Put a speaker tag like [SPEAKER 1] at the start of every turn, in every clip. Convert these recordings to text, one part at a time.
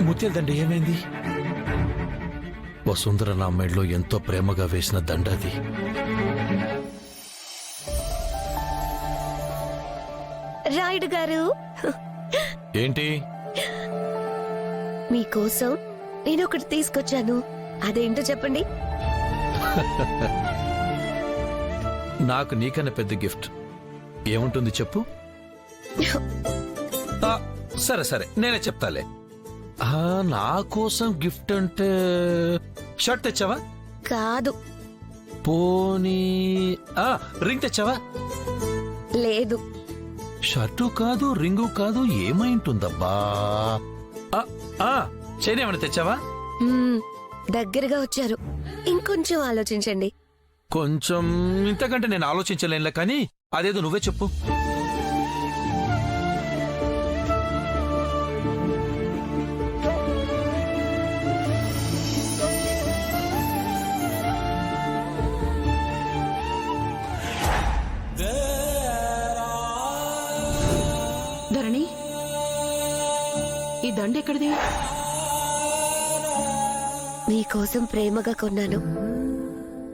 [SPEAKER 1] ముత్యాల దండ ఏమైంది? వసుంధర నా మెడలో ఎంతో ప్రేమగా వేసిన దండ అది.
[SPEAKER 2] రాయుడు గారు,
[SPEAKER 1] ఏంటి?
[SPEAKER 2] మీకోసం నేను ఒకటి తీసుకొచ్చాను. అదేంటో చెప్పండి.
[SPEAKER 1] నాకు నీకన్నా పెద్ద గిఫ్ట్ ఏముంటుంది చెప్పు? ఆ, సరే సరే నేనే చెప్తాలే. నా కోసం గిఫ్ట్ అంటే షర్ట్ తెచ్చావా?
[SPEAKER 2] కాదు.
[SPEAKER 1] పోనీ రింగ్ తెచ్చావా?
[SPEAKER 2] లేదు.
[SPEAKER 1] షర్టు కాదు, రింగు కాదు, ఏమై ఉంటుందబ్బా? చైన్ ఏమైనా తెచ్చావా?
[SPEAKER 2] దగ్గరగా వచ్చారు. ఇంకొంచెం ఆలోచించండి.
[SPEAKER 1] కొంచెం ఇంతకంటే నేను ఆలోచించలేనులే, కానీ అదేదో నువ్వే చెప్పు.
[SPEAKER 3] ధరణి, ఈ దండ ఎక్కడిది?
[SPEAKER 2] మీకోసం ప్రేమగా కొన్నాను.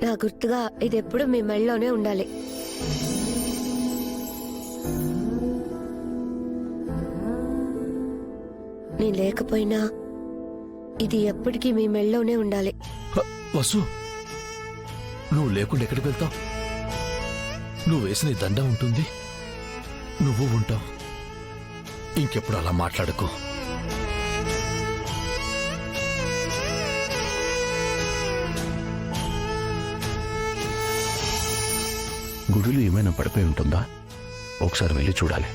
[SPEAKER 2] నా గుర్తుగా ఇదెప్పుడు మీ మెళ్ళలోనే ఉండాలి. నేను లేకపోయినా ఇది ఎప్పటికీ మీ మెళ్ళలోనే ఉండాలి.
[SPEAKER 1] వసు, నువ్వు లేకుండా ఎక్కడికి వెళ్తావు? నువ్వు వేసిన ఈ దండ ఉంటుంది, నువ్వు ఉంటావు. ఇంకెప్పుడు అలా మాట్లాడుకో.
[SPEAKER 4] గుడిలో ఏమైనా పడిపోయి ఉంటుందా? ఒకసారి వెళ్ళి చూడాలి.